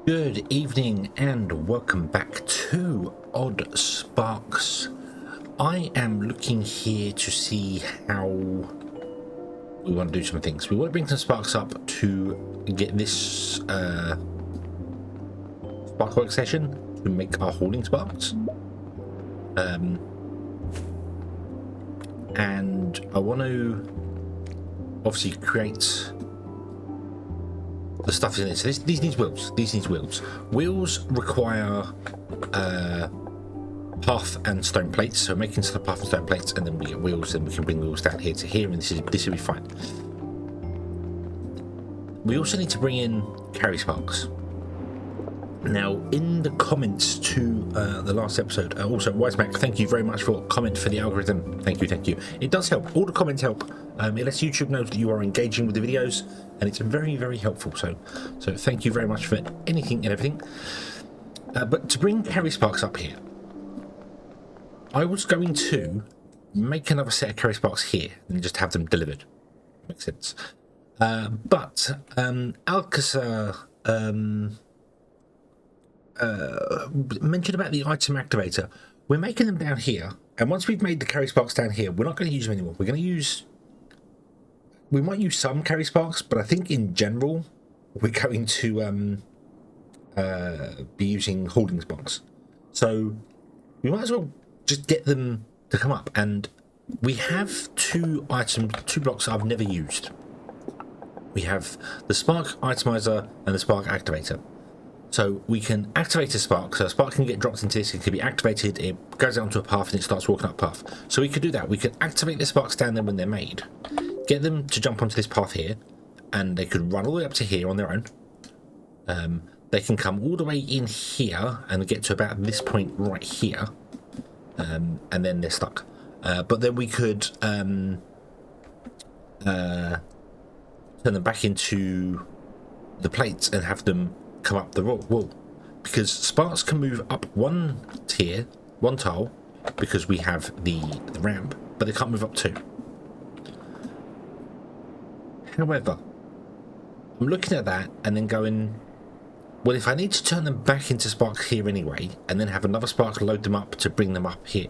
Good evening and welcome back to Oddsparks. I am looking here to see how we want to do some things. We want to bring some sparks up to get this sparkwork session to make our holding sparks. And I want to obviously create the stuff in it. So these need wheels. These need wheels. Wheels require path and stone plates. So making some path and stone plates, and then we get wheels, and we can bring wheels down here to here, and this will be fine. We also need to bring in carry sparks. Now, in the comments to the last episode, also Wisemac, thank you very much for comment for the algorithm. Thank you. It does help. All the comments help. It lets YouTube know that you are engaging with the videos, and it's very, very helpful. So thank you very much for anything and everything. But to bring carry sparks up here, I was going to make another set of carry sparks here and just have them delivered. Makes sense. But Alcazar mentioned about the item activator. We're making them down here, and once we've made the carry sparks down here, we're not going to use them anymore. We might use some carry sparks, but I think in general we're going to be using holding sparks. So we might as well just get them to come up. And we have two blocks I've never used. We have the spark itemizer and the spark activator. So we can activate a spark, so a spark can get dropped into this, it can be activated, it goes out onto a path and it starts walking up path. So we could do that, we could activate the sparks down there when they're made, get them to jump onto this path here, and they could run all the way up to here on their own. They can come all the way in here and get to about this point right here, and then they're stuck. But then we could turn them back into the plates and have them come up the wall, because sparks can move up one tile, because we have the ramp, but they can't move up two. However, I'm looking at that and then going, well, if I need to turn them back into sparks here anyway, and then have another spark load them up to bring them up here,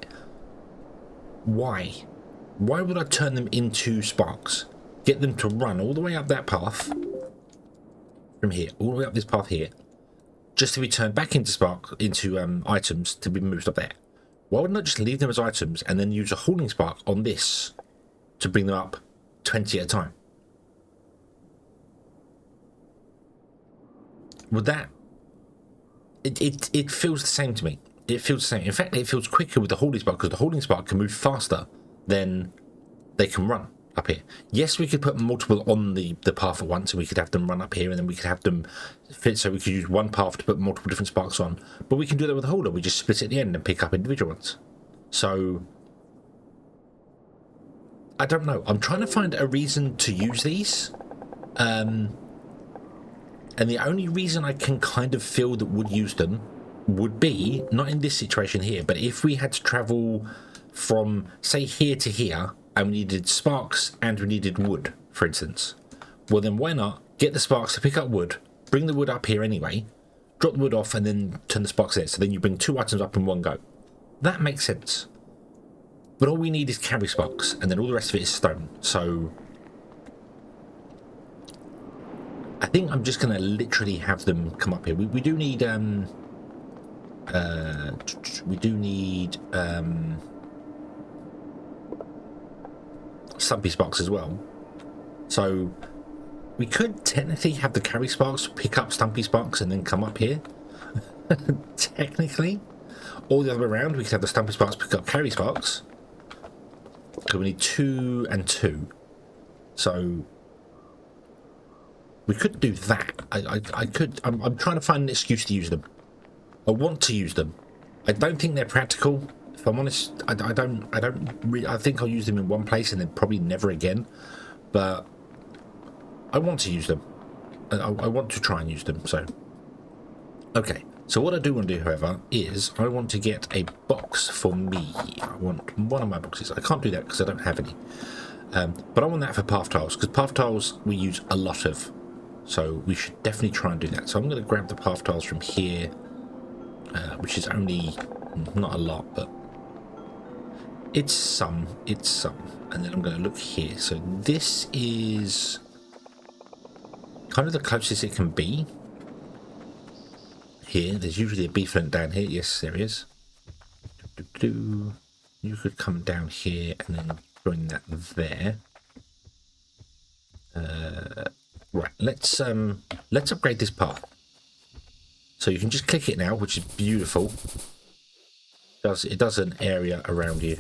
why would I turn them into sparks, get them to run all the way up that path from here, all the way up this path here, just to be turned back into items to be moved up there? Why wouldn't I just leave them as items and then use a holding spark on this to bring them up 20 at a time? Would that... It feels the same to me. It feels the same. In fact, it feels quicker with the holding spark, because the holding spark can move faster than they can run up here. Yes, we could put multiple on the path at once, and we could have them run up here, and then we could have them fit, so we could use one path to put multiple different sparks on. But we can do that with a holder. We just split it at the end and pick up individual ones. So I don't know. I'm trying to find a reason to use these. And the only reason I can kind of feel that would use them would be, not in this situation here, but if we had to travel from, say, here to here, and we needed sparks and we needed wood, for instance, well then why not get the sparks to pick up wood, bring the wood up here anyway, drop the wood off, and then turn the sparks there, so then you bring two items up in one go. That makes sense. But all we need is carry sparks, and then all the rest of it is stone. So I think I'm just going to literally have them come up here. We do need stumpy sparks as well. So we could technically have the carry sparks pick up stumpy sparks and then come up here. Technically. Or the other way around, we could have the stumpy sparks pick up carry sparks. So we need 2 and 2. So we could do that. I could. I'm trying to find an excuse to use them. I want to use them. I don't think they're practical. If I'm honest, I don't really. I think I'll use them in one place and then probably never again. But I want to use them. I want to try and use them. So okay. So what I do want to do, however, is I want to get a box for me. I want one of my boxes. I can't do that because I don't have any. But I want that for path tiles, because path tiles we use a lot of. So we should definitely try and do that. So I'm going to grab the path tiles from here, which is only not a lot, but it's some. And then I'm going to look here. So this is kind of the closest it can be. Here, there's usually a beeflint down here. Yes, there is. You could come down here and then join that there. Right, let's upgrade this path. So you can just click it now, which is beautiful. It does an area around you.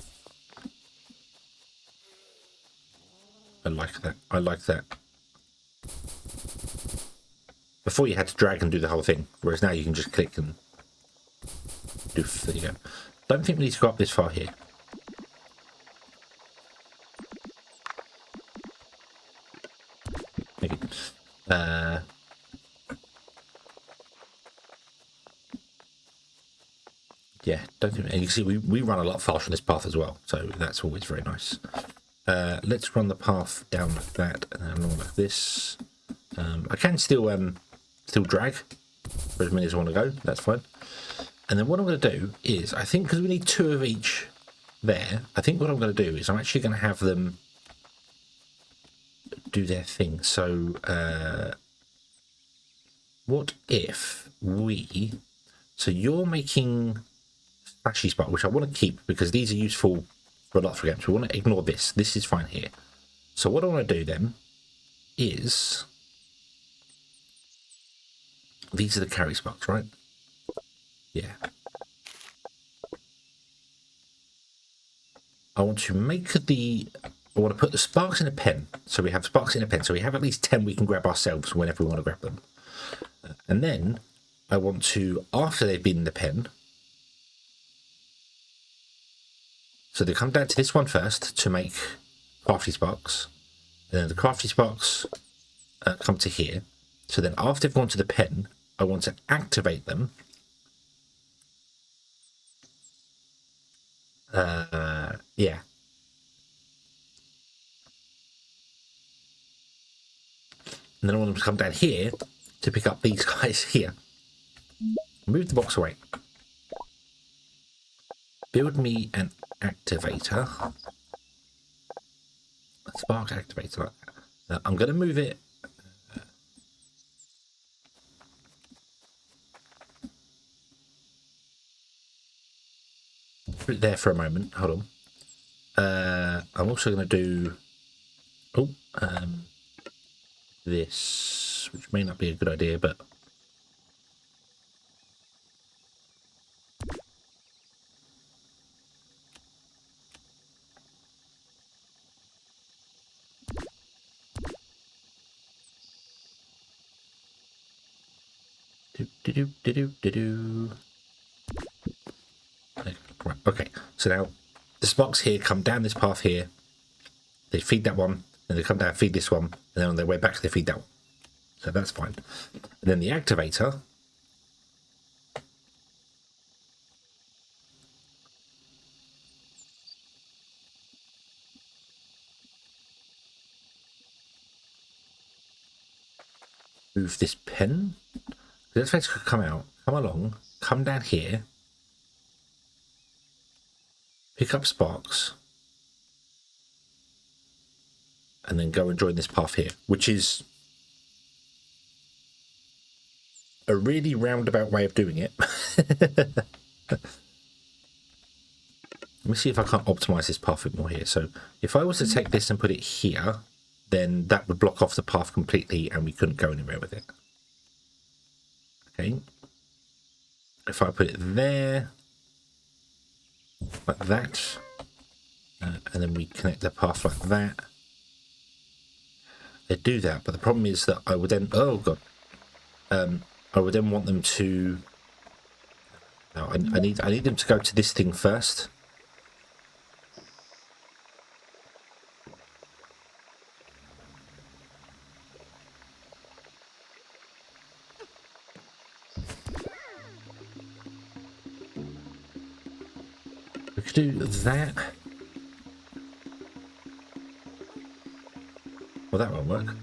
I like that. I like that. Before you had to drag and do the whole thing, whereas now you can just click and do. There you go. Don't think we need to go up this far here. Maybe. Yeah, don't think. And you can see we run a lot faster on this path as well, so that's always very nice. Let's run the path down like that and then along like this. I can still drag for as many as I want to go. That's fine. And then what I'm going to do is, I think because we need 2 of each there, I think what I'm going to do is I'm actually going to have them do their thing. So what if we... So you're making flashy spot, which I want to keep because these are useful for a lot of games. We want to ignore this. This is fine here. So what I want to do then is... These are the carry sparks, right? Yeah. I want to make the... I want to put the sparks in a pen. So we have sparks in a pen. So we have at least 10 we can grab ourselves whenever we want to grab them. And then I want to, after they've been in the pen... So they come down to this one first to make crafty sparks. And then the crafty sparks come to here. So then after they've gone to the pen, I want to activate them. Yeah. And then I want them to come down here to pick up these guys here. Move the box away. Build me an activator. A spark activator like that. Now, I'm going to move it. Put it there for a moment. Hold on. I'm also going to do this, which may not be a good idea, but Right, okay, so now the sparks here come down this path here, they feed that one, and they come down, feed this one, and then on their way back they feed that one. So that's fine. And then the activator, move this pen. The activator could come out, come along, come down here, pick up sparks, and then go and join this path here, which is a really roundabout way of doing it. Let me see if I can't optimize this path a bit more here. So if I was to take this and put it here, then that would block off the path completely and we couldn't go anywhere with it. Okay. If I put it there, like that, and then we connect the path like that, they do that. But the problem is that I would then, oh god, I would then want them to. No, I need them to go to this thing first. We could do that. Well, that won't work.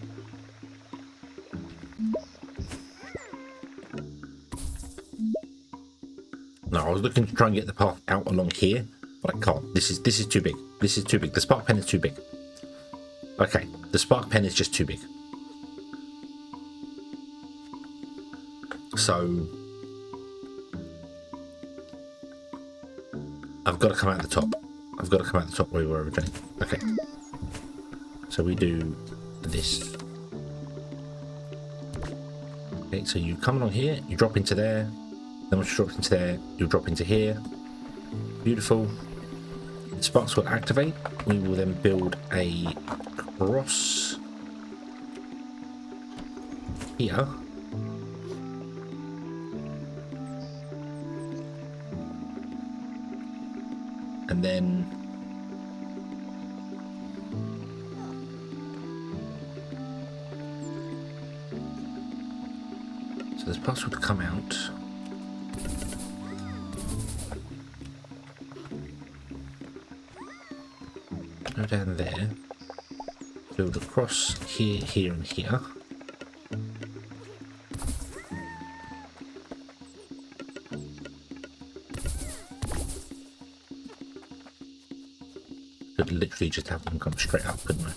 No, I was looking to try and get the path out along here, but I can't. This is too big. This is too big. The spark pen is too big. Okay, the spark pen is just too big. So I've got to come out the top. I've got to come out the top where we were originally. Okay. So we do this. Okay, so you come along here, you drop into there. Then once you drop into there, you'll drop into here. Beautiful. The sparks will activate. We will then build a cross here. And then so this parts would come out. Go down there. Build across here, here, and here. Could literally just have them come straight up, couldn't I?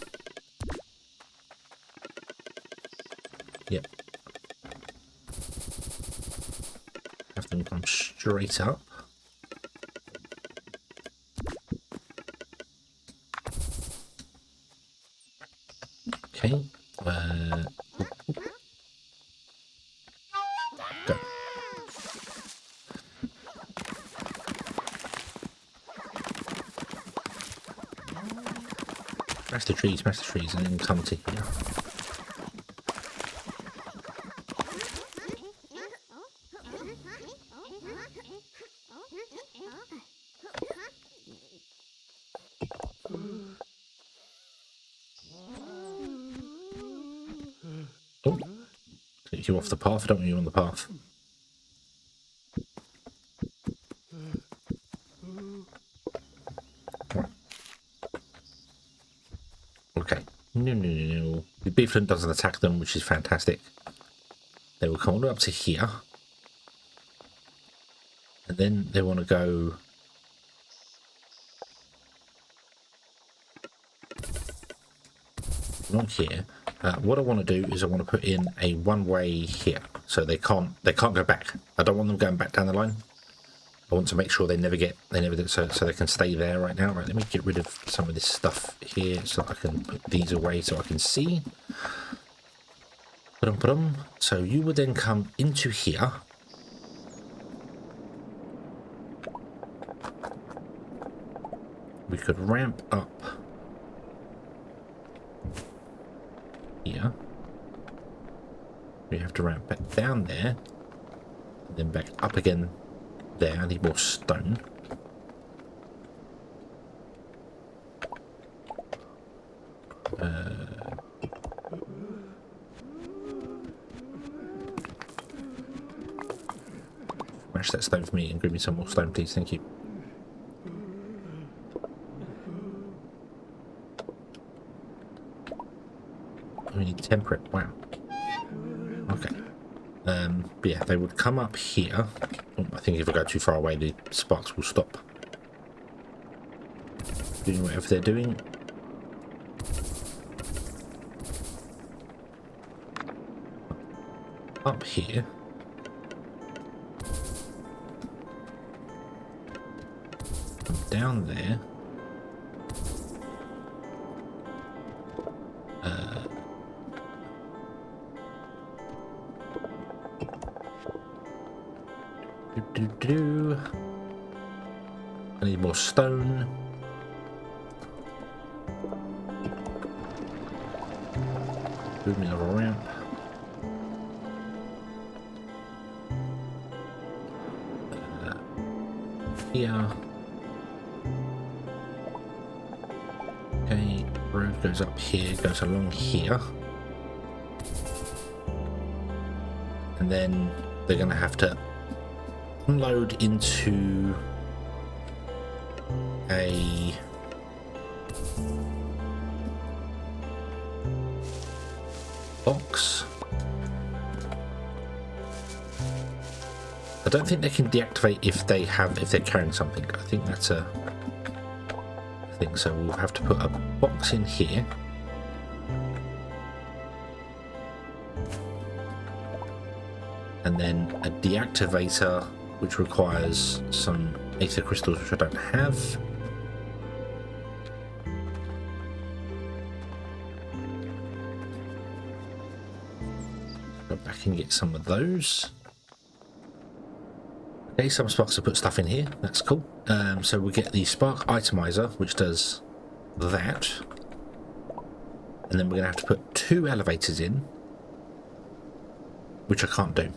Yep. Have them come straight up. Okay. Go. Smash the trees, and then come to here. Oh, take you off the path. I don't want you on the path. Okay. No. The Beelephant doesn't attack them, which is fantastic. They will come all the way up to here. And then they want to go along here. What I want to do is I want to put in a one-way here, so they can't go back. I don't want them going back down the line. I want to make sure they never do, so they can stay there right now. Right, let me get rid of some of this stuff here so I can put these away so I can see. So you would then come into here. We could ramp up here. We have to ramp back down there, and then back up again there. I need more stone. Smash that stone for me and give me some more stone, please. Thank you. We need temperate. Wow. Okay. But yeah, they would come up here. Oh, I think if I go too far away, the sparks will stop doing whatever they're doing. Up here. Down there. I need more stone. Build me another ramp. Here. Okay, road goes up here, goes along here. And then they're going to have to unload into a box. I don't think they can deactivate if they're carrying something. I think that's a thing. So we'll have to put a box in here. And then a deactivator, which requires some aether crystals, which I don't have. Go back and get some of those. Okay, some sparks have put stuff in here. That's cool. So we get the spark itemizer, which does that. And then we're going to have to put 2 elevators in, which I can't do.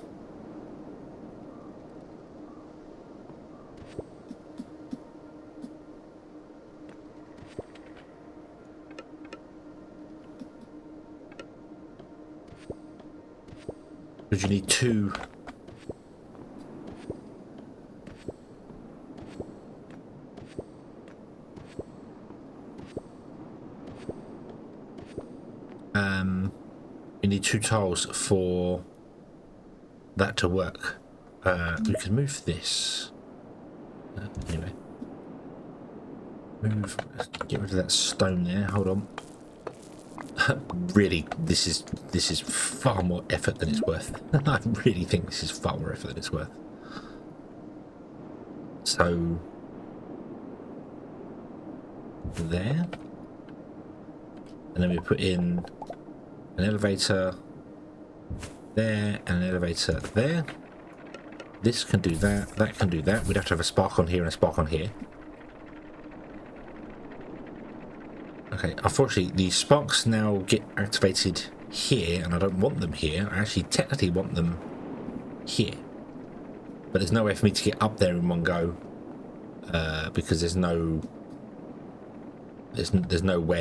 Because you need 2. You need 2 tiles for that to work. We can move this. Anyway, get rid of that stone there. Hold on. Really, this is far more effort than it's worth. I really think this is far more effort than it's worth. So there, and then we put in an elevator there and an elevator there. This can do that, that can do that. We'd have to have a spark on here and a spark on here. Okay, unfortunately the sparks now get activated here, and I don't want them here. I actually technically want them here, but there's no way for me to get up there in one go, because there's nowhere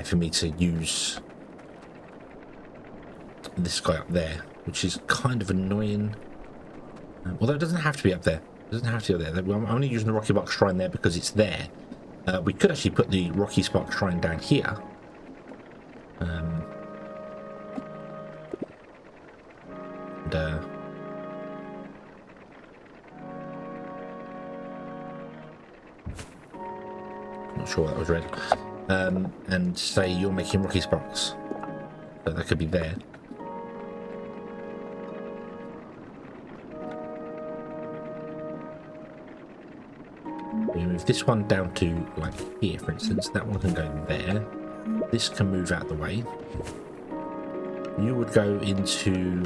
for me to use this guy up there, which is kind of annoying. Although it doesn't have to be up there. It doesn't have to be up there. I'm only using the Rocky Spark Shrine there because it's there. We could actually put the Rocky Spark Shrine down here. Not sure what that was read. And say you're making Rocky Sparks. So that could be there. We move this one down to like here, for instance. That one can go there. This can move out the way. You would go into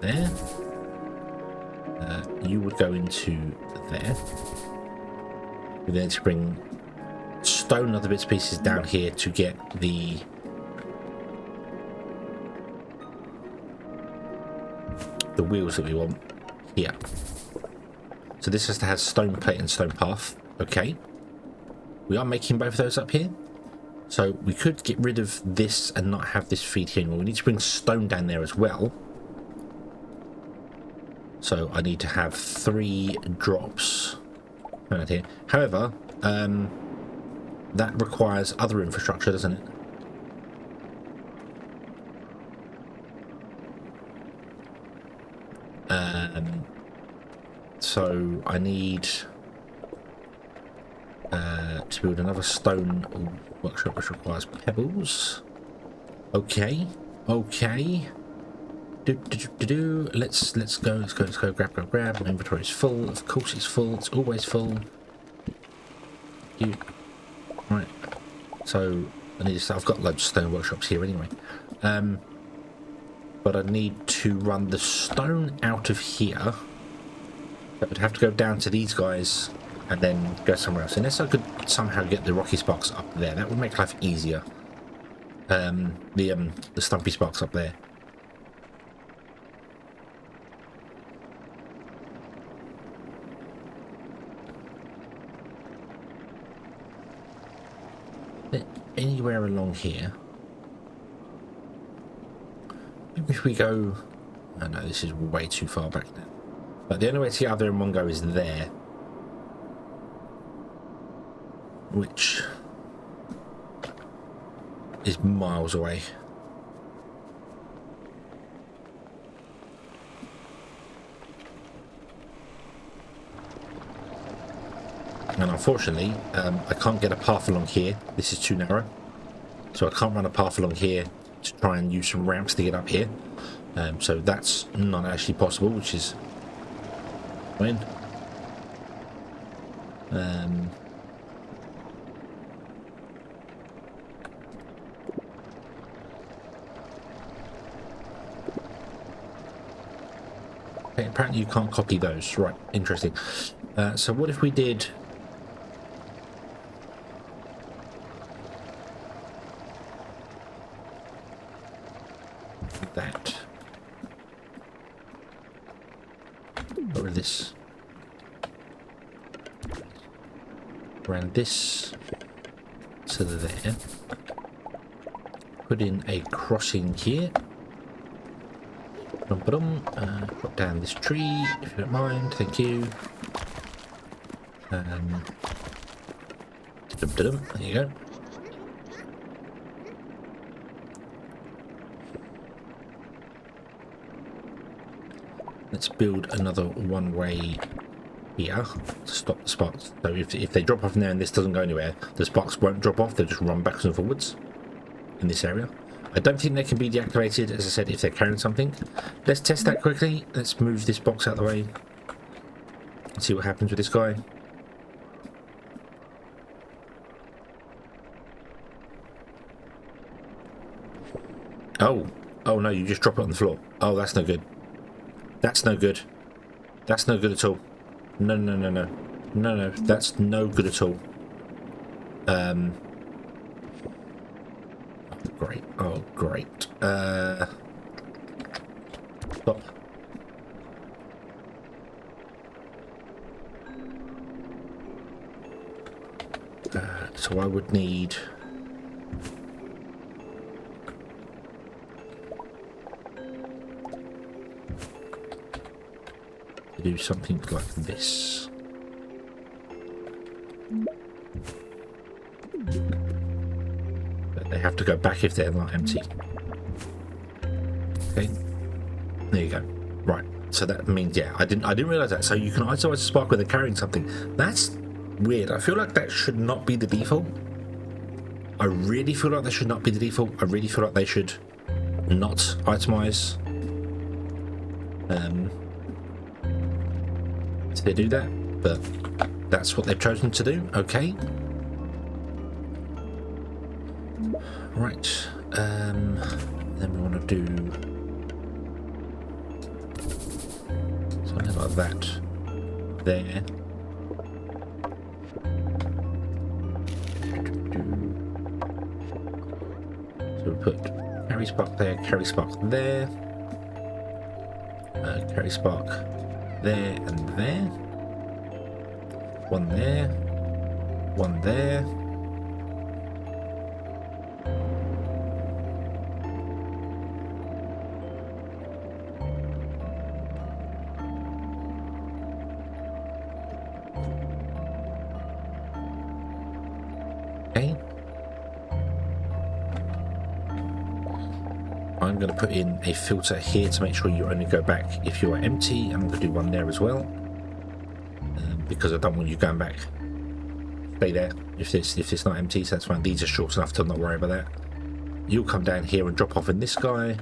there. You would go into there. We then need to bring stone and other bits and pieces down here to get the wheels that we want here. So this has to have stone plate and stone path. Okay. We are making both of those up here. So we could get rid of this and not have this feed here anymore. We need to bring stone down there as well. So I need to have 3 drops around here. However, that requires other infrastructure, doesn't it? So I need to build another stone workshop, which requires pebbles. Okay, okay. Let's go. Grab. My inventory is full. Of course, it's full. It's always full. Right. So I need to start. I've got loads of stone workshops here anyway. But I need to run the stone out of here. That would have to go down to these guys and then go somewhere else. Unless I could somehow get the Rocky Sparks up there, that would make life easier. The Stumpy Sparks up there. Anywhere along here. Maybe if we go... Oh no, this is way too far back now. But the only way to get out there in one go is there. Which is miles away. And unfortunately, I can't get a path along here. This is too narrow. So I can't run a path along here to try and use some ramps to get up here. So that's not actually possible, which is fine. Okay, apparently you can't copy those. Right, interesting. So what if we did... that. Or this. Around this to there. Put in a crossing here. Put down this tree, if you don't mind. Thank you. There you go. Let's build another one-way here to stop the sparks. So if they drop off in there and this doesn't go anywhere, the sparks won't drop off, they'll just run backwards and forwards in this area. I don't think they can be deactivated, as I said, if they're carrying something. Let's test that quickly. Let's move this box out of the way and see what happens with this guy. Oh no, you just drop it on the floor. Oh, that's no good. That's no good. That's no good at all. No, that's no good at all. Great. Oh, great. Stop. So I would need... to do something like this. But they have to go back if they're not empty. Okay, there you go. Right, so that means, yeah, I didn't realize that. So you can isolize a spark when they're carrying something. That's weird. I feel like that should not be the default. I really feel like that should not be the default. I really feel like they should not itemize. They do that, but that's what they've chosen to do. Okay, right. Then we want to do something like that there. So we put carry spark there, carry spark there, carry spark there and there. One there. One there. Okay. I'm going to put in a filter here to make sure you only go back if you are empty. I'm going to do one there as well, because I don't want you going back. Stay there if it's not empty, so that's fine. These are short enough to not worry about that. You'll come down here and drop off in this guy, and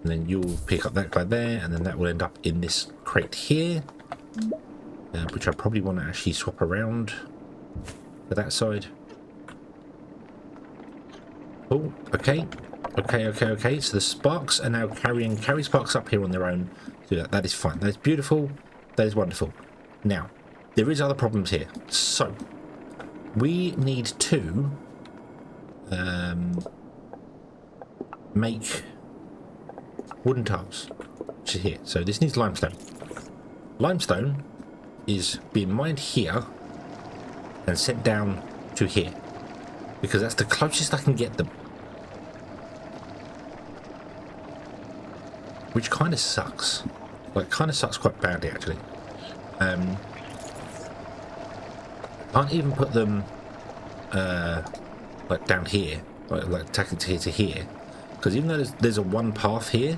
then you'll pick up that guy there, and then that will end up in this crate here, which I probably want to actually swap around to that side. Oh, okay. Okay. So the sparks are now carry sparks up here on their own. Do that. That is fine. That is beautiful. That is wonderful. Now, there is other problems here. So, we need to make wooden tiles, which is here. So this needs limestone. Limestone is being mined here and sent down to here, because that's the closest I can get them. Which kind of sucks. Like, kind of sucks quite badly, actually. Can't even put them, like, down here. Like tack it here to here. Because even though there's a one path here,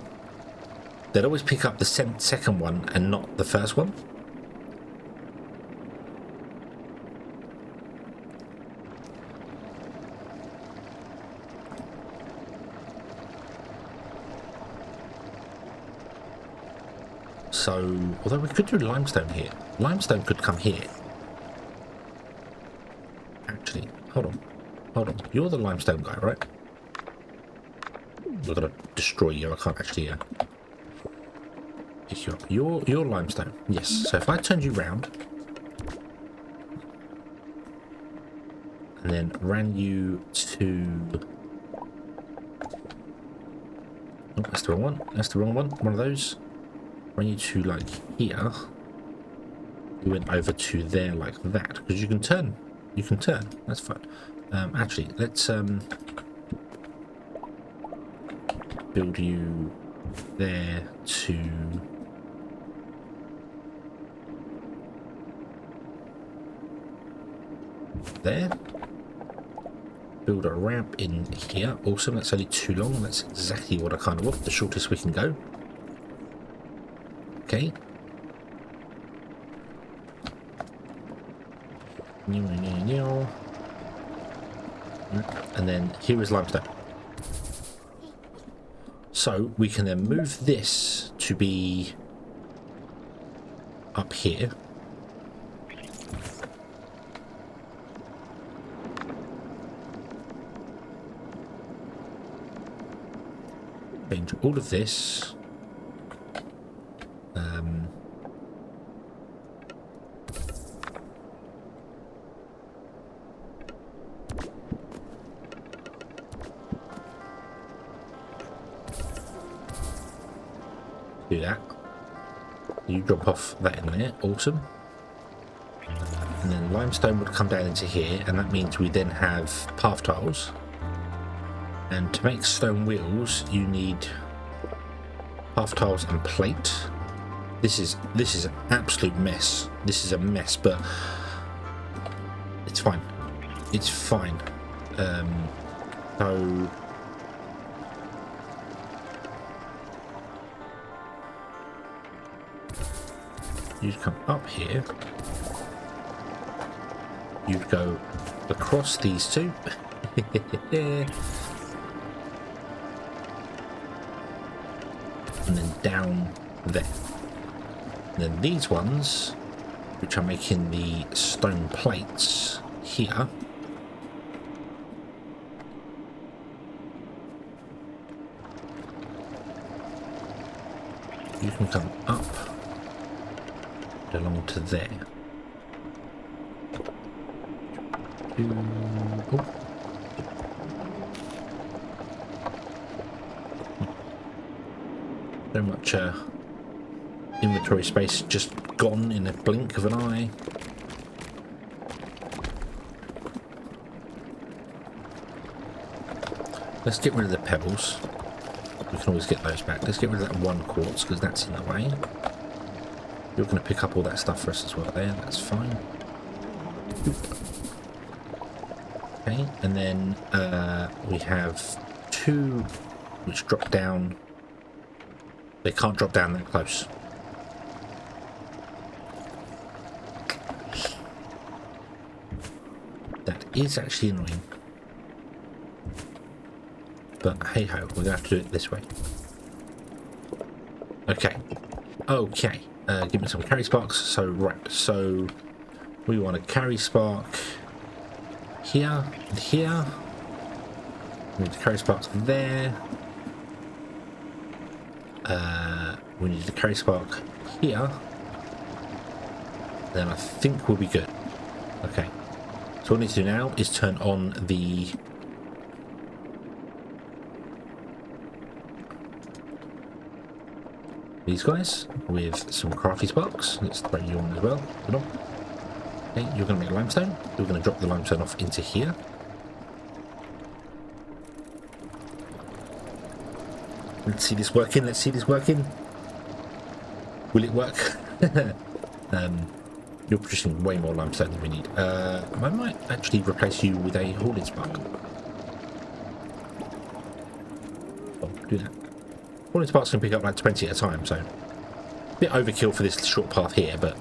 they'd always pick up the second one and not the first one. So, although we could do limestone here. Limestone could come here. Actually, hold on. Hold on. You're the limestone guy, right? We're going to destroy you. I can't actually pick you up. You're limestone. Yes. So if I turned you round and then ran you to... Oh, that's the wrong one. That's the wrong one. One of those. Ran you to like here. You went over to there like that. Because you can turn. You can turn. That's fine. Actually, let's build you there to there. Build a ramp in here. Awesome. That's only too long. That's exactly what I kind of want. The shortest we can go. Okay. And then here is limestone. So we can then move this to be up here. Change all of this. Do that. You drop off that in there. Awesome. And then limestone would come down into here, and that means we then have path tiles. And to make stone wheels, you need path tiles and plate. This is an absolute mess. This is a mess, but it's fine. It's fine. So you'd come up here. You'd go across these two. And then down there. And then these ones, which are making the stone plates here, you can come up along to there. Oh. So much inventory space just gone in a blink of an eye. Let's get rid of the pebbles. We can always get those back. Let's get rid of that one quartz because that's in the way. You're going to pick up all that stuff for us as well there. That's fine. Okay, and then we have two which drop down. They can't drop down that close. That is actually annoying. But hey ho, we're going to have to do it this way. Okay. Okay. Give me some carry sparks. So, right. So, we want a carry spark here and here. We need the carry sparks there. We need the carry spark here. Then I think we'll be good. Okay. So what we need to do now is turn on the these guys with some crafty sparks. Let's throw you on as well. Put on. Okay, you're going to make limestone. You're going to drop the limestone off into here. Let's see this working. Let's see this working. Will it work? You're producing way more limestone than we need. I might actually replace you with a hoarding spark. Oh, do that. Hoarding sparks can pick up like 20 at a time, so a bit overkill for this short path here, but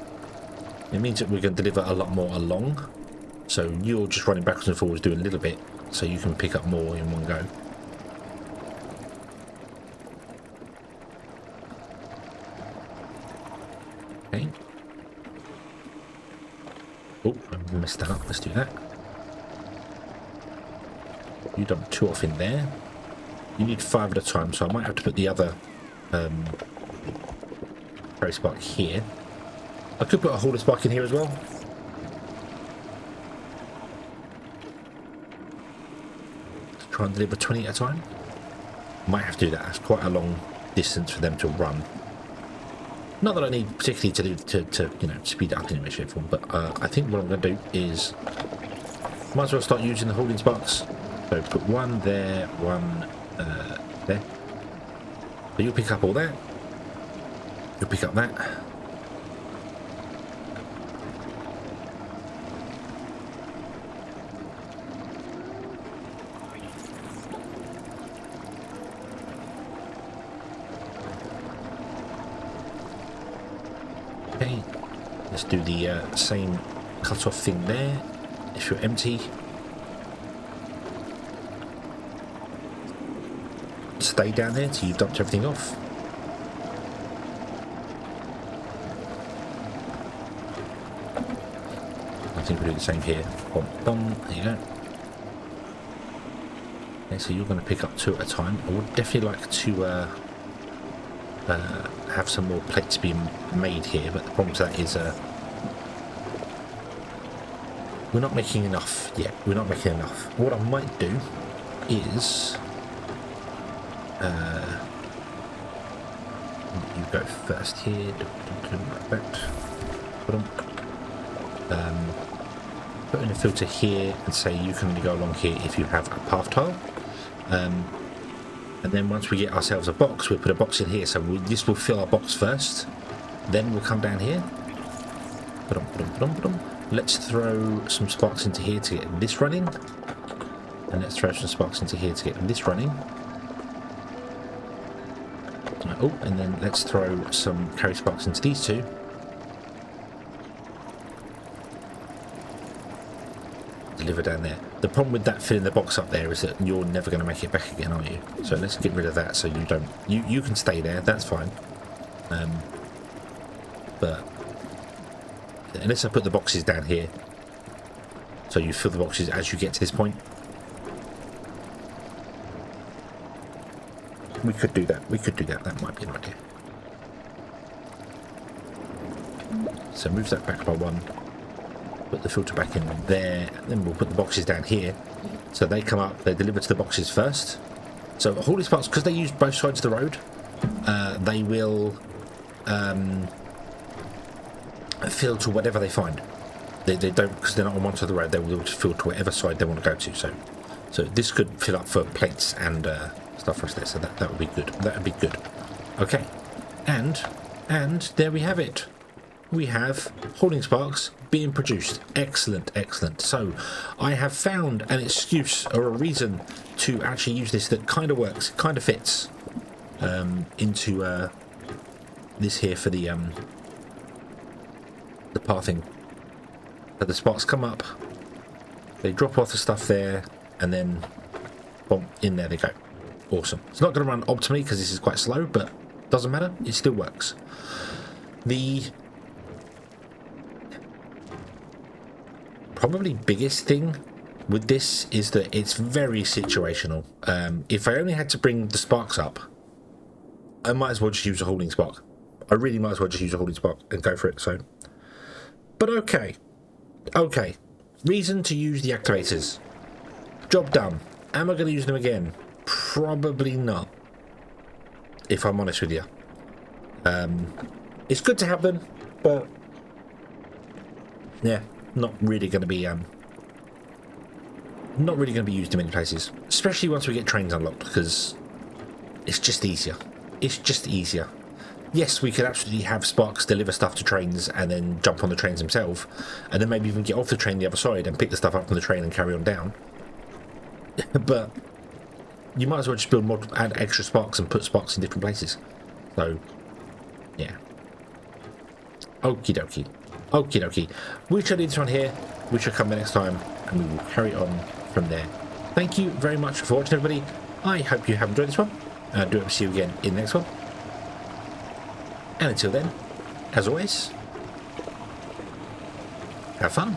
it means that we're going to deliver a lot more along. So you're just running backwards and forwards doing a little bit, so you can pick up more in one go. Okay. Oh, I messed that up. Let's do that. You dump 2 off in there. You need 5 at a time, so I might have to put the other carry spark here. I could put a holder spark in here as well. Let's try and deliver 20 at a time. Might have to do that. That's quite a long distance for them to run. Not that I need particularly to do to you know, speed it up in any shape or form, but I think what I'm going to do is might as well start using the holding sparks. So put 1 there, 1 there. So you'll pick up all that. You'll pick up that. Okay, let's do the same cut-off thing there. If you're empty, stay down there till you've dumped everything off. I think we'll do the same here. Bom, bom, there you go. Okay, so you're going to pick up 2 at a time. I would definitely like to have some more plates being made here, but the problem with that is we're not making enough yet. We're not making enough. What I might do is you go first here, like that. Put in a filter here and say you can only go along here if you have a path tile. And then once we get ourselves a box, we'll put a box in here. So this will fill our box first. Then we'll come down here. Let's throw some sparks into here to get this running. And let's throw some sparks into here to get this running. Oh, and then let's throw some carry sparks into these 2. Deliver down there. The problem with that filling the box up there is that you're never going to make it back again, are you? So let's get rid of that so you don't... You can stay there, that's fine. But unless I put the boxes down here, so you fill the boxes as you get to this point. We could do that. We could do that. That might be an idea. So move that back by 1. Put the filter back in there. Then we'll put the boxes down here. So they come up. They deliver to the boxes first. So holding sparks, because they use both sides of the road, they will fill to whatever they find. They don't, because they're not on one side of the road. They will just fill to whatever side they want to go to. So this could fill up for plates and stuff for us there, so that would be good. That would be good. Okay, and there we have it. We have holding sparks being produced. Excellent, excellent. So I have found an excuse or a reason to actually use this that kind of works, kind of fits into this here for the pathing. So the sparks come up, they drop off the stuff there, and then boom, in there they go. Awesome. It's not going to run optimally because this is quite slow, but doesn't matter. It still works. The probably biggest thing with this is that it's very situational. If I only had to bring the sparks up, I might as well just use a holding spark. I really might as well just use a holding spark and go for it. So, but okay. Reason to use the activators. Job done. Am I going to use them again? Probably not, if I'm honest with you. It's good to have them, but yeah, not really going to be used in many places, especially once we get trains unlocked, because it's just easier. It's just easier. Yes, we could absolutely have sparks deliver stuff to trains and then jump on the trains themselves, and then maybe even get off the train the other side and pick the stuff up from the train and carry on down. But you might as well just add extra sparks and put sparks in different places. So, yeah. Okie dokie. Okie dokie. We shall leave this one here. We shall come back next time, and we will carry on from there. Thank you very much for watching, everybody. I hope you have enjoyed this one. I do hope to see you again in the next one. And until then, as always, Have fun.